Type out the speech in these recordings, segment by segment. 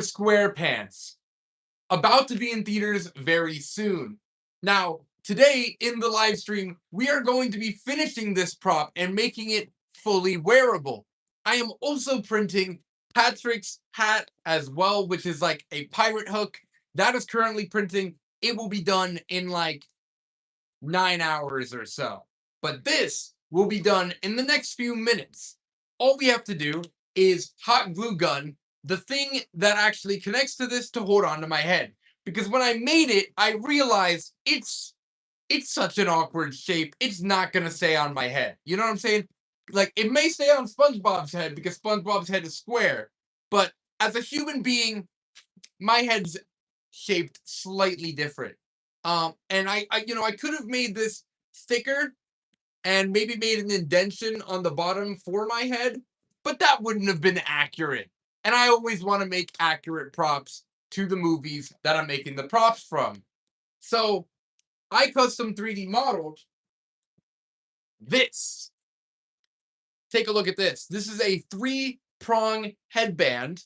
SquarePants, about to be in theaters very soon. Now, today in the live stream, we are going to be finishing this prop and making it fully wearable. I am also printing Patrick's hat as well, which is like a pirate hook. That is currently printing. It will be done in like 9 hours or so. But this will be done in the next few minutes. All we have to do is hot glue gun the thing that actually connects to this to hold on to my head. Because when I made it, I realized it's such an awkward shape. It's not gonna stay on my head. You know what I'm saying? Like it may stay on SpongeBob's head because SpongeBob's head is square, but as a human being, my head's shaped slightly different. And I could have made this thicker and maybe made an indentation on the bottom for my head, but that wouldn't have been accurate. And I always want to make accurate props to the movies that I'm making the props from. So I custom 3D modeled this. Take a look at this. This is a 3-prong headband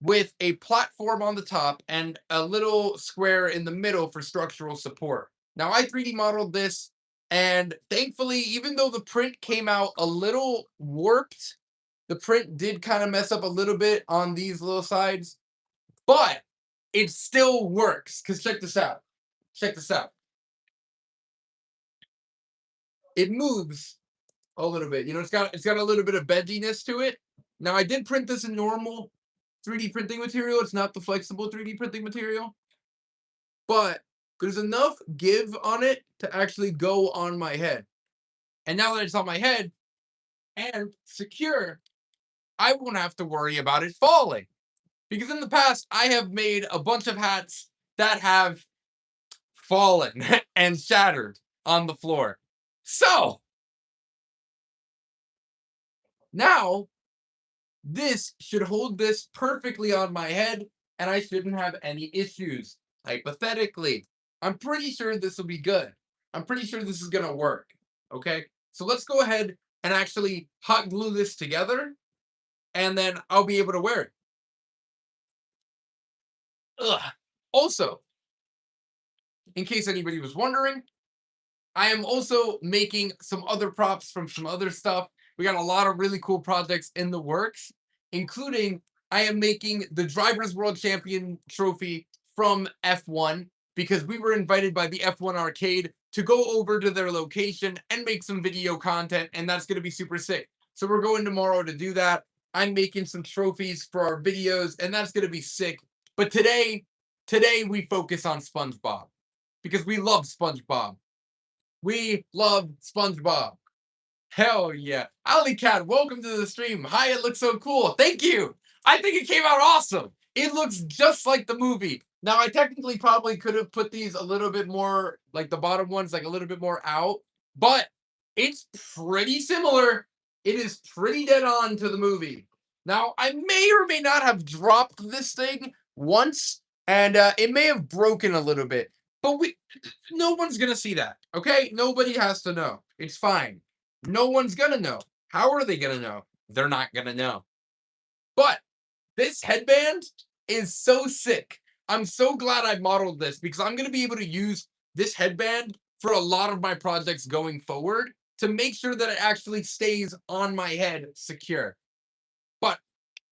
with a platform on the top and a little square in the middle for structural support. Now, I 3D modeled this, and thankfully, even though the print came out a little warped, the print did kind of mess up a little bit on these little sides, but it still works. Because check this out. Check this out. It moves a little bit. You know, it's got a little bit of bendiness to it. Now, I did print this in normal 3D printing material. It's not the flexible 3D printing material, but there's enough give on it to actually go on my head. And now that it's on my head and secure, I won't have to worry about it falling. Because in the past, I have made a bunch of hats that have fallen and shattered on the floor. So now this should hold this perfectly on my head, and I shouldn't have any issues. Hypothetically, I'm pretty sure this will be good. I'm pretty sure this is gonna work. Okay, so let's go ahead and actually hot glue this together, and then I'll be able to wear it. Ugh. Also, in case anybody was wondering, I am also making some other props from some other stuff. We got a lot of really cool projects in the works, including I am making the Drivers World Champion trophy from F1 because we were invited by the F1 arcade to go over to their location and make some video content, and that's going to be super sick. So we're going tomorrow to do that. I'm making some trophies for our videos, and that's going to be sick. But today we focus on SpongeBob because we love SpongeBob. We love SpongeBob. Hell yeah. Alley Cat, welcome to the stream. Hi, it looks so cool. Thank you. I think it came out awesome. It looks just like the movie. Now, I technically probably could have put these a little bit more, like the bottom ones, like a little bit more out, but it's pretty similar. It is pretty dead on to the movie. Now, I may or may not have dropped this thing once, and it may have broken a little bit, but no one's going to see that, okay? Nobody has to know. It's fine. No one's going to know. How are they going to know? They're not going to know. But this headband is so sick. I'm so glad I modeled this because I'm going to be able to use this headband for a lot of my projects going forward to make sure that it actually stays on my head secure. But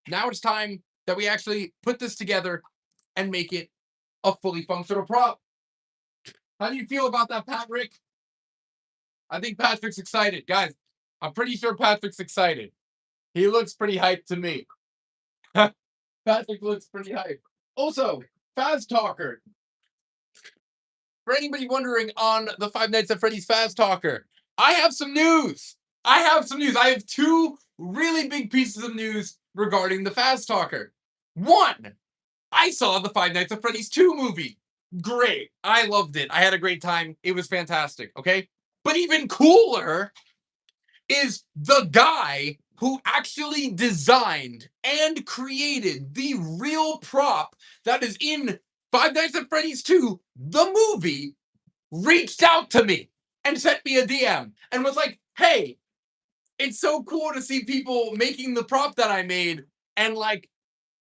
now it's time that we actually put this together and make it a fully functional prop. How do you feel about that, Patrick? I think Patrick's excited. Guys, I'm pretty sure Patrick's excited. He looks pretty hyped to me. Patrick looks pretty hyped. Also, Faz Talker. For anybody wondering on the Five Nights at Freddy's Faz Talker, I have some news. I have 2 really big pieces of news regarding the Faz Talker. One, I saw the Five Nights at Freddy's 2 movie. Great. I loved it. I had a great time. It was fantastic. Okay. But even cooler is the guy who actually designed and created the real prop that is in Five Nights at Freddy's 2, the movie, reached out to me and sent me a DM and was like, hey, it's so cool to see people making the prop that I made and like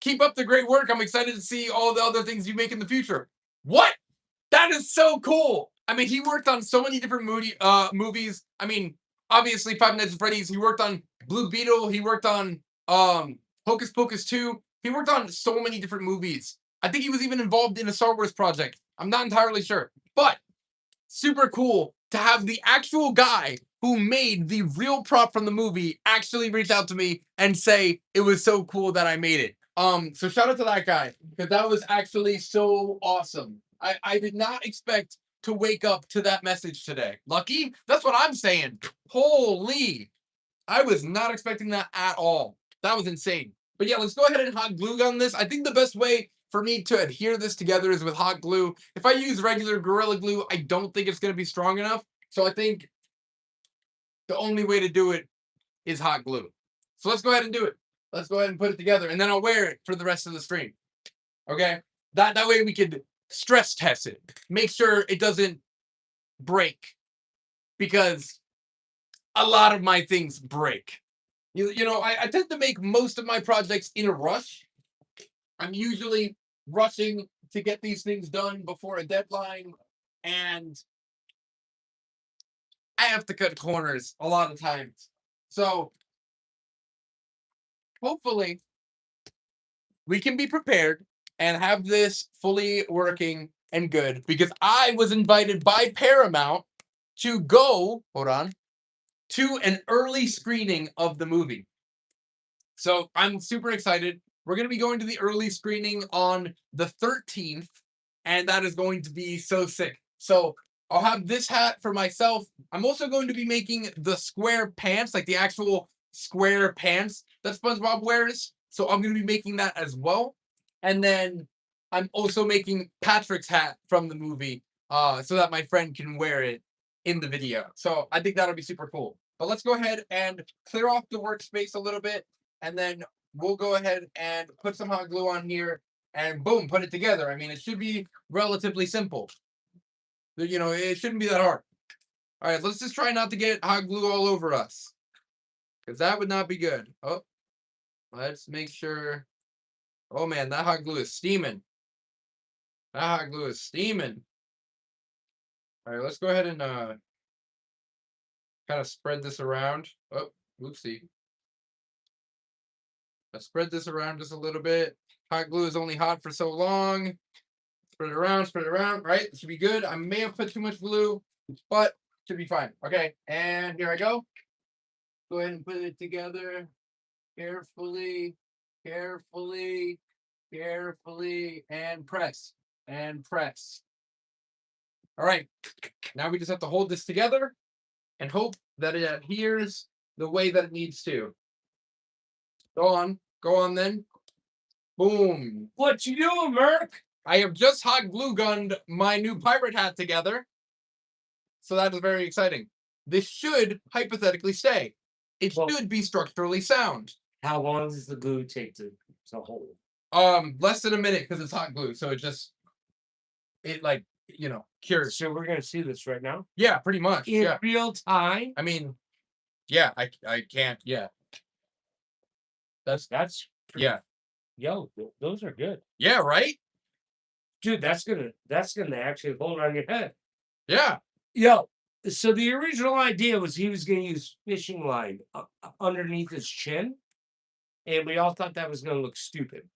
Keep up the great work. I'm excited to see all the other things you make in the future. What? That is so cool. I mean, he worked on so many different movies. I mean, obviously Five Nights at Freddy's. He worked on Blue Beetle. He worked on Hocus Pocus 2. He worked on so many different movies. I think he was even involved in a Star Wars project. I'm not entirely sure. But super cool to have the actual guy who made the real prop from the movie actually reach out to me and say it was so cool that I made it. So shout out to that guy, because that was actually so awesome. I did not expect to wake up to that message today. Lucky? That's what I'm saying. Holy. I was not expecting that at all. That was insane. But yeah, let's go ahead and hot glue gun this. I think the best way for me to adhere this together is with hot glue. If I use regular Gorilla Glue, I don't think it's going to be strong enough. So I think the only way to do it is hot glue. So let's go ahead and do it. Let's go ahead and put it together, and then I'll wear it for the rest of the stream. Okay? That way we could stress test it. Make sure it doesn't break. Because a lot of my things break. You know, I tend to make most of my projects in a rush. I'm usually rushing to get these things done before a deadline, and I have to cut corners a lot of times. So hopefully we can be prepared and have this fully working and good, because I was invited by Paramount to go, to an early screening of the movie. So I'm super excited. We're going to be going to the early screening on the 13th, and that is going to be so sick. So I'll have this hat for myself. I'm also going to be making the square pants, like the actual square pants that SpongeBob wears. So I'm going to be making that as well. And then I'm also making Patrick's hat from the movie, so that my friend can wear it in the video. So I think that'll be super cool. But let's go ahead and clear off the workspace a little bit, and then we'll go ahead and put some hot glue on here, and boom, put it together. I mean, it should be relatively simple. You know, it shouldn't be that hard. All right, let's just try not to get hot glue all over us, because that would not be good. Oh, let's make sure. Oh man, that hot glue is steaming. That hot glue is steaming. All right, let's go ahead and kind of spread this around. Oh, oopsie. Let's spread this around just a little bit. Hot glue is only hot for so long. Spread it around, right? It should be good. I may have put too much glue, but should be fine. Okay, and here I go. Go ahead and put it together carefully, carefully, carefully, and press, and press. All right, now we just have to hold this together and hope that it adheres the way that it needs to. Go on then. Boom. What you doing, Merc? I have just hot glue gunned my new pirate hat together. So that is very exciting. This should hypothetically stay. It should be structurally sound. How long does the glue take to hold? Less than a minute, because it's hot glue. So it like, you know, cures. So we're gonna see this right now? Yeah, pretty much. In yeah. real time? I mean, yeah, I can't, yeah. That's pretty, yeah. Yo, those are good. Yeah, right? Dude, that's gonna actually hold on your head. Yeah. Yo, so the original idea was he was gonna use fishing line underneath his chin, and we all thought that was gonna look stupid.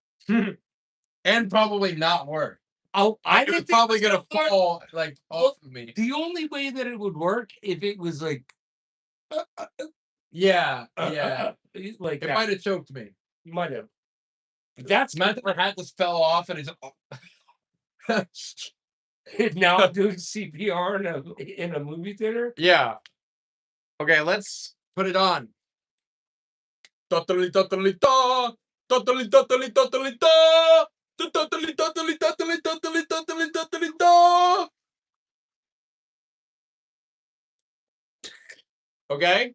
And probably not work. Oh, I think it's probably gonna fall like off of me. The only way that it would work if it was like yeah, like it might have choked me. You might have. That's imagine my hat just fell off and it's now I'm doing CPR in a movie theater. Yeah. Okay, let's put it on. Okay.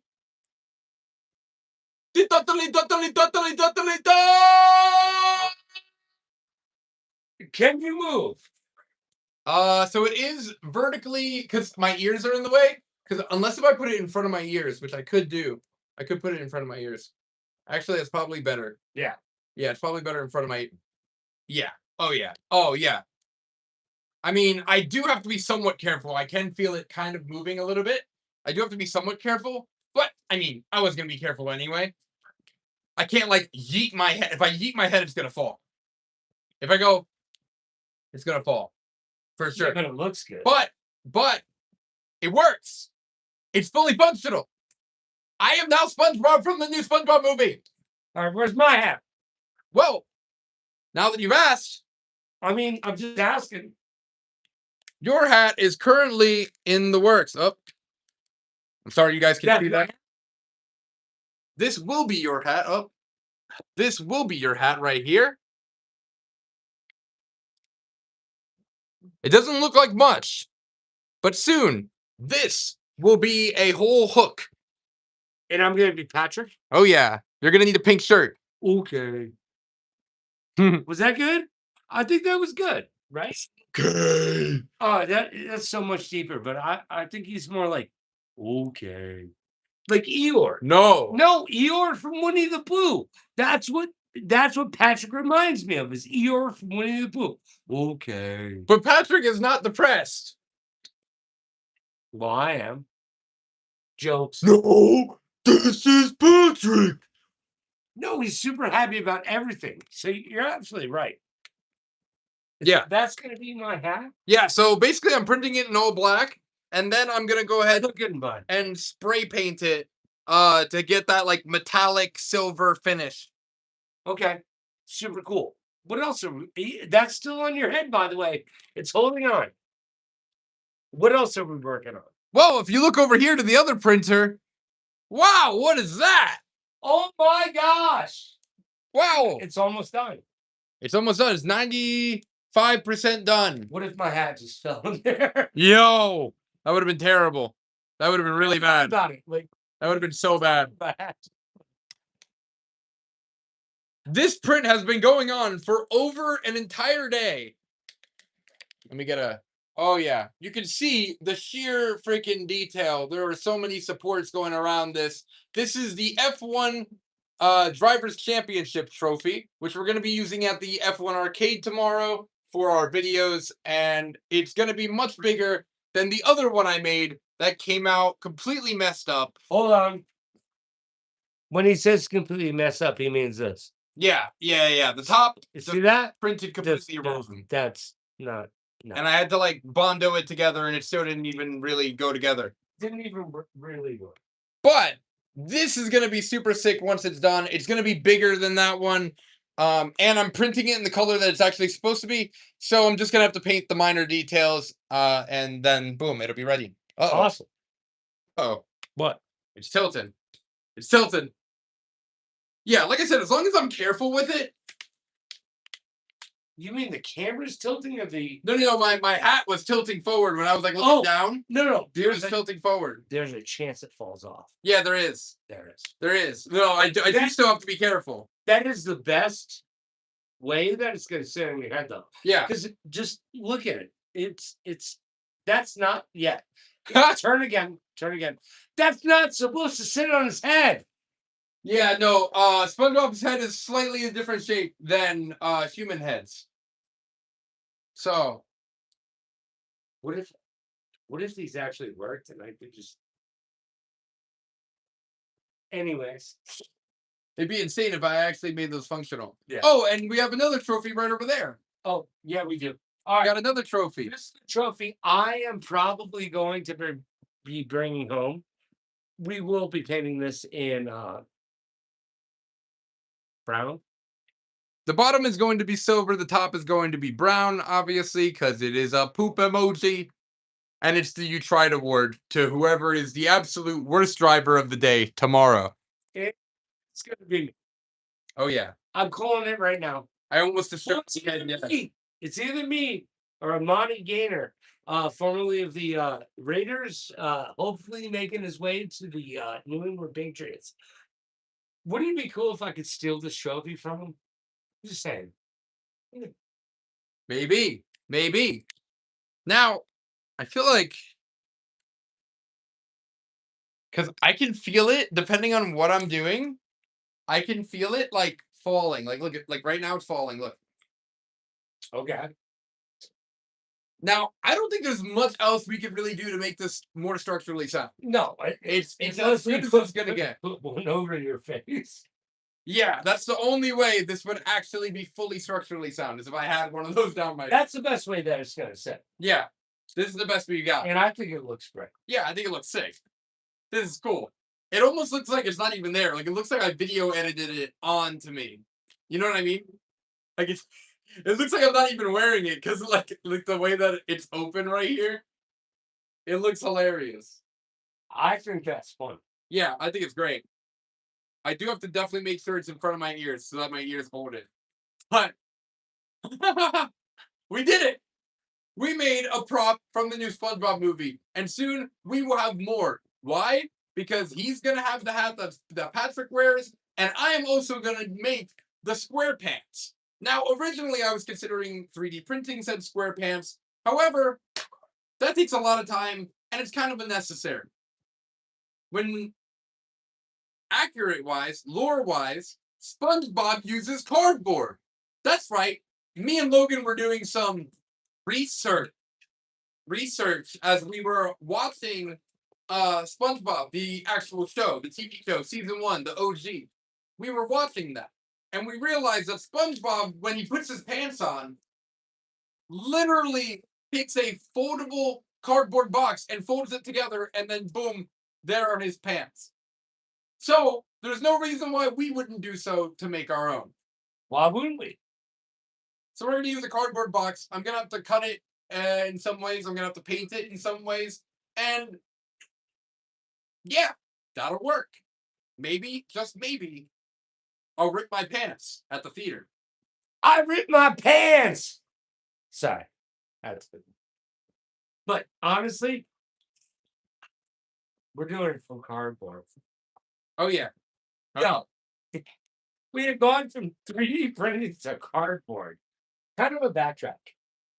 Can you move? So it is vertically, because my ears are in the way. Because unless if I put it in front of my ears, which I could do, I could put it in front of my ears. Actually, that's probably better. Yeah. Yeah, it's probably better in front of my. Yeah. Oh yeah. Oh yeah. I mean, I do have to be somewhat careful. I can feel it kind of moving a little bit. I do have to be somewhat careful, but I mean, I was gonna be careful anyway. I can't like yeet my head. If I yeet my head, it's gonna fall. If I go, it's gonna fall for Yeah, sure. but it looks good. But it works. It's fully functional. I am now SpongeBob from the new SpongeBob movie. All right, where's my hat? Well, now that you've asked, I mean, I'm just asking. your hat is currently in the works. Oh, I'm sorry, you guys can see that. This will be your hat. Oh, this will be your hat right here. It doesn't look like much, but soon this will be a whole hook. And I'm gonna be Patrick. Oh yeah, you're gonna need a pink shirt. Okay. Was that good? I think that was good, right? Okay. Oh, that's so much deeper. But I think he's more like okay, like Eeyore. No. No, Eeyore from Winnie the Pooh. That's what Patrick reminds me of. Is Eeyore from Winnie the Pooh? Okay. But Patrick is not depressed. Well, I am. Jokes. No, this is Patrick. No, he's super happy about everything. So you're absolutely right. Yeah. That's gonna be my hat. Yeah, so basically I'm printing it in all black, and then I'm gonna go ahead Look good, bud. and spray paint it to get that like metallic silver finish. Okay. Super cool. What else are we? That's still on your head, by the way. It's holding on. What else are we working on? Well, if you look over here to the other printer, wow, what is that? Oh my gosh. Wow. It's almost done. It's almost done. It's 95% done. What if my hat just fell in there? Yo, that would have been terrible. That would have been really bad. About it. Like That would have been so bad. my hat. This print has been going on for over an entire day. Let me get a. Oh, yeah. You can see the sheer freaking detail. There are so many supports going around this. This is the F1 Drivers' Championship trophy, which we're going to be using at the F1 arcade tomorrow for our videos. And it's going to be much bigger than the other one I made that came out completely messed up. Hold on. When he says completely mess up, he means this. Yeah. The top You see that? printed completely wrong. That's not. No. And I had to like bondo it together, and it still didn't even really go together. Didn't even really work. But this is gonna be super sick once it's done. It's gonna be bigger than that one. And I'm printing it in the color that it's actually supposed to be. So I'm just gonna have to paint the minor details. And then boom, it'll be ready. Uh-oh. Awesome. Oh, What? it's tilting. It's tilting. Yeah, like I said, as long as I'm careful with it. You mean the camera's tilting or the? No. My hat was tilting forward when I was like looking down. No. It was tilting forward. There's a chance it falls off. Yeah, there is. There is. There is. No, I do still have to be careful. That is the best way that it's going to sit on your head, though. Yeah. Because just look at it. It's that's not yet. Turn again. That's not supposed to sit on his head. Yeah, no, SpongeBob's head is slightly a different shape than human heads. So What if these actually worked and I could just anyways. it'd be insane if I actually made those functional. Yeah. Oh, and we have another trophy right over there. Oh, yeah, we do. All We right. got another trophy. This is the trophy I am probably going to be bringing home. We will be painting this in brown. The bottom is going to be silver. The top is going to be brown, obviously, because it is a poop emoji. And it's the You Tried award to whoever is the absolute worst driver of the day tomorrow. It's going to be me. Oh, yeah. I'm calling it right now. I almost Well, destroyed it's either me. It's either me or Amani Gaynor, formerly of the Raiders, hopefully making his way to the New England Patriots. Wouldn't it be cool if I could steal this trophy from him? Just saying. Maybe. Now, I feel like because I can feel it depending on what I'm doing. I can feel it like falling. Like look at like right now it's falling. Look. Okay. Now, I don't think there's much else we could really do to make this more structurally sound. No, It's as good as it's gonna get. put one over your face. Yeah, that's the only way this would actually be fully structurally sound is if I had one of those down my. That's the best way that it's gonna sit. Yeah, this is the best we got. And I think it looks great. Yeah, I think it looks sick. This is cool. It almost looks like it's not even there. Like it looks like I video edited it onto me. You know what I mean? Like it looks like I'm not even wearing it because like the way that it's open right here. It looks hilarious. I think that's fun. Yeah, I think it's great. I do have to definitely make sure it's in front of my ears so that my ears hold it. But we did it. We made a prop from the new SpongeBob movie, and soon we will have more. Why? Because he's gonna have the hat that Patrick wears, and I am also gonna make the square pants. Now, originally I was considering 3D printing said square pants. However, that takes a lot of time, and it's kind of unnecessary. When accurate-wise, lore-wise, SpongeBob uses cardboard. That's right. Me and Logan were doing some research as we were watching SpongeBob, the actual show, the TV show, season 1, the OG. We were watching that, and we realized that SpongeBob, when he puts his pants on, literally takes a foldable cardboard box and folds it together, and then boom, there are his pants. So there's no reason why we wouldn't do so to make our own. Why wouldn't we? So we're going to use a cardboard box. I'm going to have to cut it in some ways. I'm going to have to paint it in some ways. And yeah, that'll work. Maybe, just maybe, I'll rip my pants at the theater. I ripped my pants. Sorry. That's good. But honestly, we're doing it from cardboard. Oh, yeah. No. We had gone from 3D printing to cardboard. Kind of a backtrack.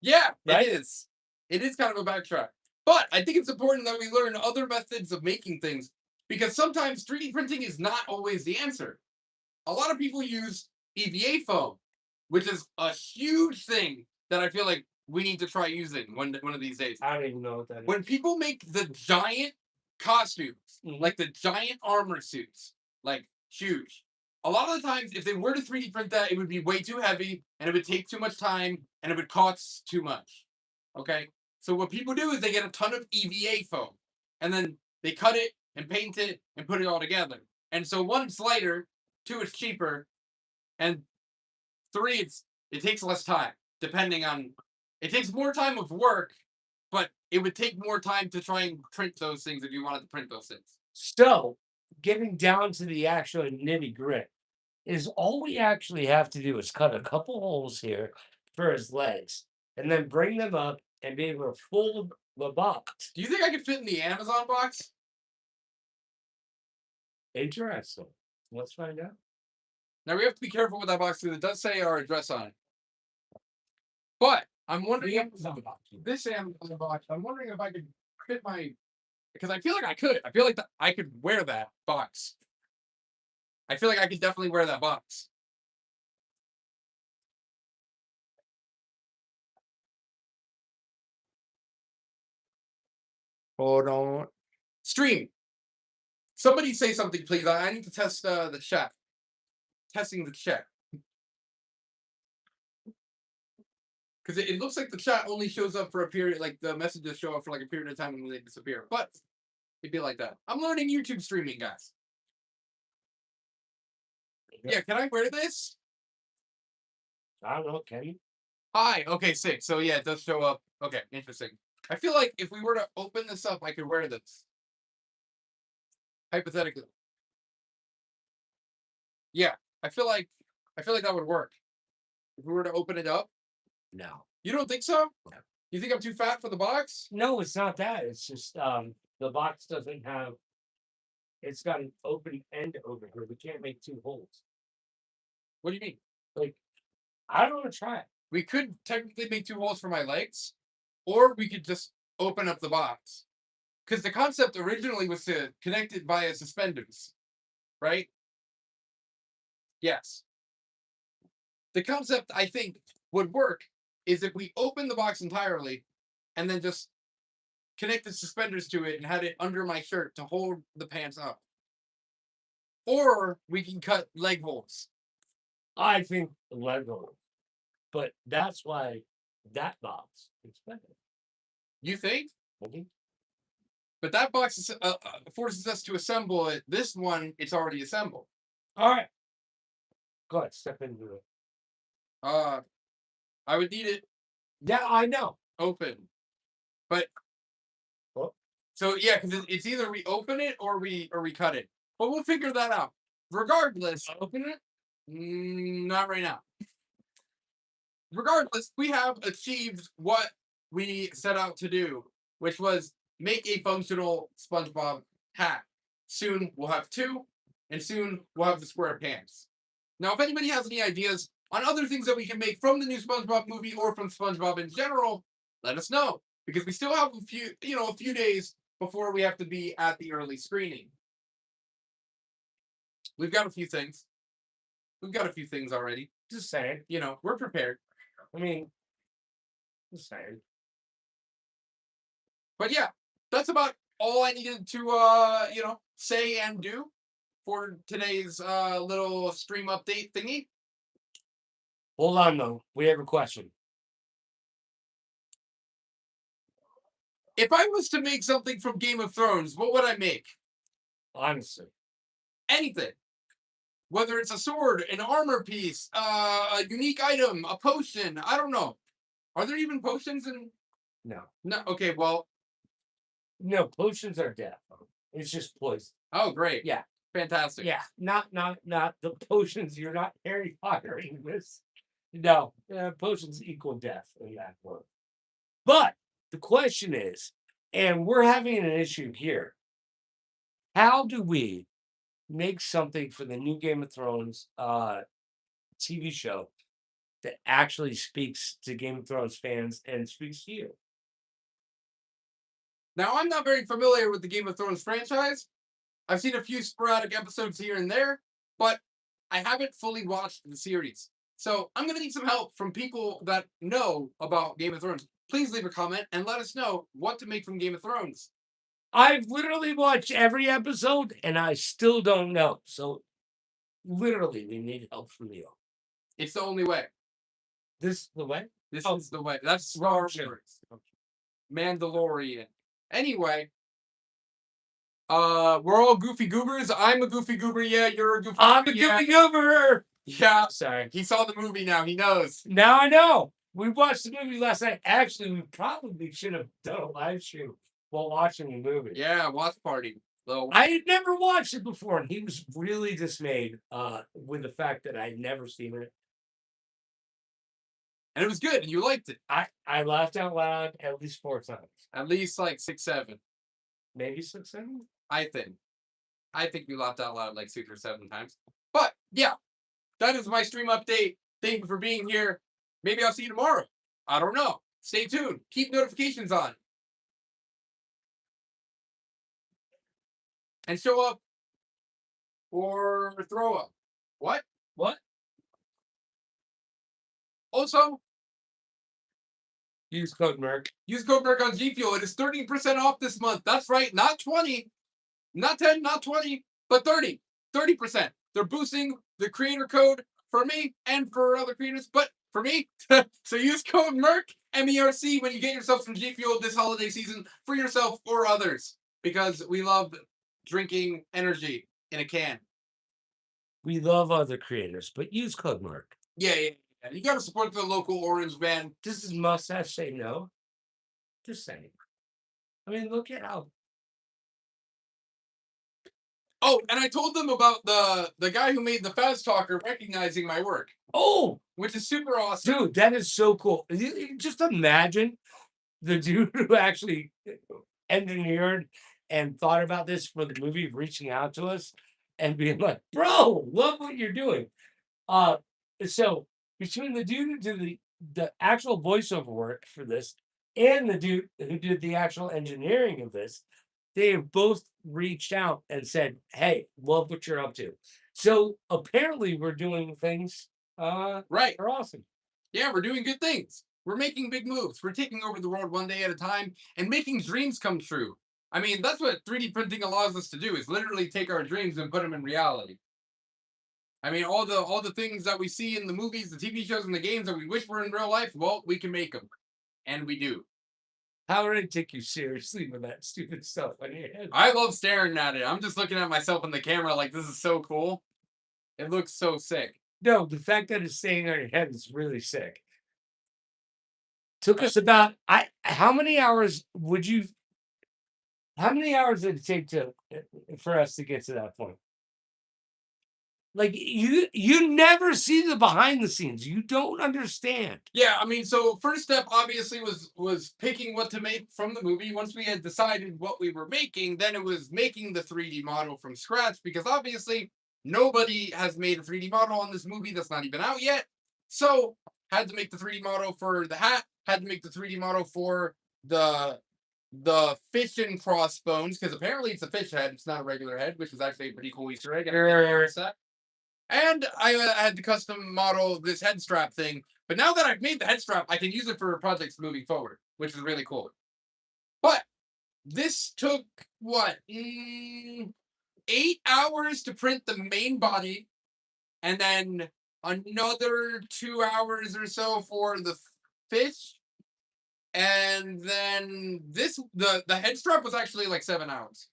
Yeah, Right? it is. It is kind of a backtrack. But I think it's important that we learn other methods of making things because sometimes 3D printing is not always the answer. A lot of people use EVA foam, which is a huge thing that I feel like we need to try using one of these days. I don't even know what that is. When people make the giant costumes, like the giant armor suits, like huge, a lot of the times, if they were to 3D print that, it would be way too heavy and it would take too much time and it would cost too much. Okay? So what people do is they get a ton of EVA foam and then they cut it and paint it and put it all together. And so one, it's lighter, two, it's cheaper, and three, it takes less time, depending on it takes more time of work, but it would take more time to try and print those things if you wanted to print those things. So, getting down to the actual nitty gritty is all we actually have to do is cut a couple holes here for his legs and then bring them up and be able to fold the box. Do you think I could fit in the Amazon box? Interesting. Let's find out. Now we have to be careful with that box because it does say our address on it. But I'm wondering if this Amazon box, I'm wondering if I could fit my because I feel like I could. I feel like I could wear that box. I feel like I could definitely wear that box. Hold on. Stream. Somebody say something, please. I need to test the chat. Testing the chat. Because it looks like the chat only shows up for a period, like the messages show up for like a period of time and then they disappear. But it'd be like that. I'm learning YouTube streaming, guys. Yeah, can I wear this? I don't know, can you? Hi. Okay, sick. So yeah, it does show up. Okay, interesting. I feel like if we were to open this up, I could wear this. Hypothetically. Yeah, I feel like that would work. If we were to open it up. No. You don't think so? No. You think I'm too fat for the box? No, it's not that. It's just the box doesn't have it's got an open end over here. We can't make two holes. What do you mean? Like, I don't want to try it. We could technically make two holes for my legs, or we could just open up the box. Because the concept originally was to connect it via suspenders, right? Yes. The concept I think would work is if we open the box entirely and then just connect the suspenders to it and had it under my shirt to hold the pants up. Or we can cut leg holes. I think Lego, but that's why that box is better. You think? Mhm. But that box forces us to assemble it. This one, it's already assembled. All right, go ahead, step into it. Uh, I would need it Yeah, I know. open. But Oh, so yeah, because it's either we open it or we cut it. But we'll figure that out. Regardless, open it. not right now. Regardless, we have achieved what we set out to do, which was make a functional SpongeBob hat. Soon we'll have two, and soon we'll have the square pants. Now, if anybody has any ideas on other things that we can make from the new SpongeBob movie or from SpongeBob in general, let us know because we still have a few days before we have to be at the early screening. We've got a few things. We've got a few things already. Just saying. We're prepared. I mean, just saying. But yeah, that's about all I needed to say and do for today's little stream update thingy. Hold on, though. We have a question. If I was to make something from Game of Thrones, what would I make? Honestly, Anything. Whether it's a sword, an armor piece, a unique item, a potion, I don't know. Are there even potions in no. No, okay, well, No, potions are death. It's just poison. oh great. Yeah. Fantastic. Yeah. Not the potions. You're not Harry Pottering this. No. Potions equal death in that one. But the question is, and we're having an issue here. How do we make something for the new Game of Thrones TV show that actually speaks to Game of Thrones fans and speaks to you? Now, I'm not very familiar with the Game of Thrones franchise. I've seen a few sporadic episodes here and there, but I haven't fully watched the series. So I'm going to need some help from people that know about Game of Thrones. Please leave a comment and let us know what to make from Game of Thrones. I've literally watched every episode and I still don't know. So literally, we need help from you. It's the only way. This is the way? This Oh, is the way. That's Star wrong show. Wars. Mandalorian. Anyway, we're all goofy goobers. I'm a goofy goober. Yeah, you're a goofy. I'm a yeah. goofy goober. Yeah, Sorry. he saw the movie now. He knows. Now I know. We watched the movie last night. Actually, we probably should have done a live stream while watching the movie. Yeah, watch party. Little. I had never watched it before, and he was really dismayed with the fact that I'd never seen it. And it was good, and you liked it. I laughed out loud at least 4 times. At least like 6, 7. Maybe 6, 7? I think you laughed out loud like 6 or 7 times. But yeah, that is my stream update. Thank you for being here. Maybe I'll see you tomorrow. I don't know. Stay tuned. Keep notifications on. And show up or throw up. What? What? Also, Use code Merc. use code Merc on G Fuel. It is 30% off this month. That's right. Not 20, not 10, not 20, but 30. 30%. They're boosting the creator code for me and for other creators, but for me. So use code Merc, MERC, when you get yourself some G Fuel this holiday season for yourself or others, because we love drinking energy in a can. We love other creators, but use code Merc. Yeah. You got to support the local orange band. Does his mustache say no? Just saying. I mean, look at how. Oh, and I told them about the guy who made the Fast Talker recognizing my work. Oh, which is super awesome. Dude, that is so cool. Just imagine the dude who actually engineered and thought about this for the movie reaching out to us and being like, bro, love what you're doing. So between the dude who did the actual voiceover work for this and the dude who did the actual engineering of this, they have both reached out and said, hey, love what you're up to. So apparently we're doing things Right. are awesome. Yeah, we're doing good things. We're making big moves. We're taking over the world one day at a time and making dreams come true. I mean, that's what 3D printing allows us to do, is literally take our dreams and put them in reality. I mean, all the things that we see in the movies, the TV shows, and the games that we wish were in real life, well, we can make them, and we do. How would I take you seriously with that stupid stuff on your head? I love staring at it. I'm just looking at myself in the camera like, this is so cool. It looks so sick. No, the fact that it's staying on your head is really sick. Took us about how many hours would you how many hours did it take to for us to get to that point? Like you never see the behind the scenes. You don't understand. Yeah, I mean, so first step obviously was picking what to make from the movie. Once we had decided what we were making, then it was making the 3D model from scratch, because obviously nobody has made a 3D model on this movie that's not even out yet. So had to make the 3D model for the hat, had to make the 3D model for the fish and crossbones, because apparently it's a fish head, it's not a regular head, which is actually a pretty cool Easter egg. And I had to custom model this head strap thing. But now that I've made the head strap, I can use it for projects moving forward, which is really cool. But this took, what, 8 hours to print the main body, and then another 2 hours or so for the fish. And then the head strap was actually like 7 hours.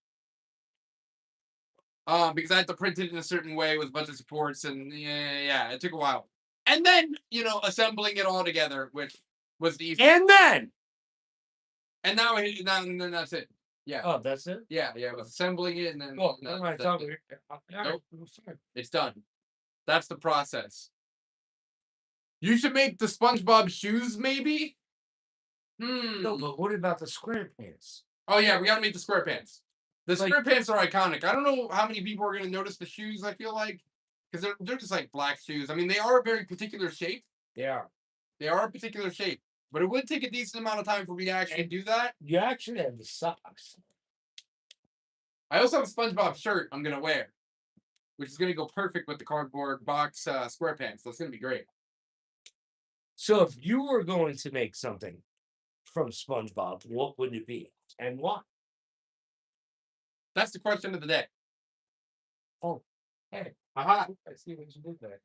Because I had to print it in a certain way with a bunch of supports, and yeah, it took a while. And then, assembling it all together, which was the And then and now and then that's it. Yeah. oh, that's it. Yeah, it was assembling it, and then Well, that's it. Nope. It's done. That's the process. You should make the SpongeBob shoes, maybe? No, but what about the square pants? Oh yeah, we gotta make the square pants. The Like- square pants are iconic. I don't know how many people are gonna notice the shoes, I feel like. Because they're just like black shoes. I mean, they are a very particular shape. Yeah. They are a particular shape. But it would take a decent amount of time for me to actually do that. You actually have the socks. I also have a SpongeBob shirt I'm gonna wear, which is gonna go perfect with the cardboard box square pants. That's gonna be great. So if you were going to make something from SpongeBob, what would it be and why? That's the question of the day. Oh, hey, Haha. I see what you did there.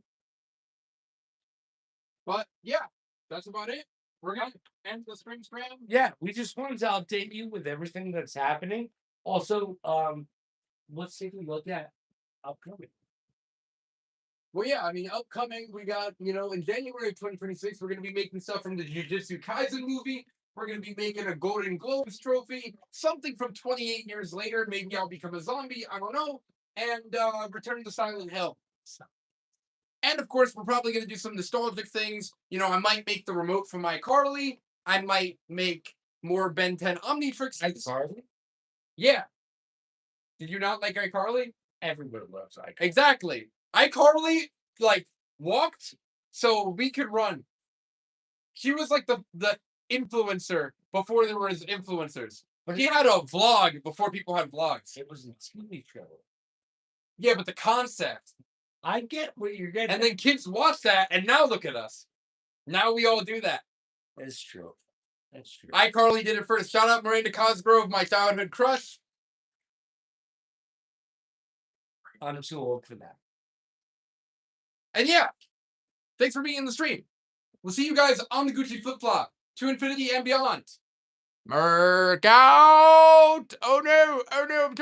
But yeah, that's about it. We're gonna end the spring scram. Yeah, we just wanted to update you with everything that's happening. Also, let's take a look at upcoming. Well, yeah, I mean, upcoming, we got, in January of 2026, we're going to be making stuff from the Jujutsu Kaisen movie. We're going to be making a Golden Globes trophy, something from 28 years later. Maybe I'll become a zombie. I don't know. And Return to Silent Hill. And of course, we're probably going to do some nostalgic things. I might make the remote from iCarly. I might make more Ben 10 Omnitrix. iCarly? Yeah. Did you not like iCarly? Everybody loves iCarly. Exactly. iCarly, walked so we could run. She was like the influencer before there was influencers. But he had a vlog before people had vlogs. It was a TV show. Yeah, but the concept. I get what you're getting. And then kids watch that, and now look at us. Now we all do that. That's true. That's true. iCarly did it first. Shout out Miranda Cosgrove, my childhood crush. I'm too old for that. And yeah, thanks for being in the stream. We'll see you guys on the Gucci Flip Flop to infinity and beyond. Merc out! Oh no! I'm trying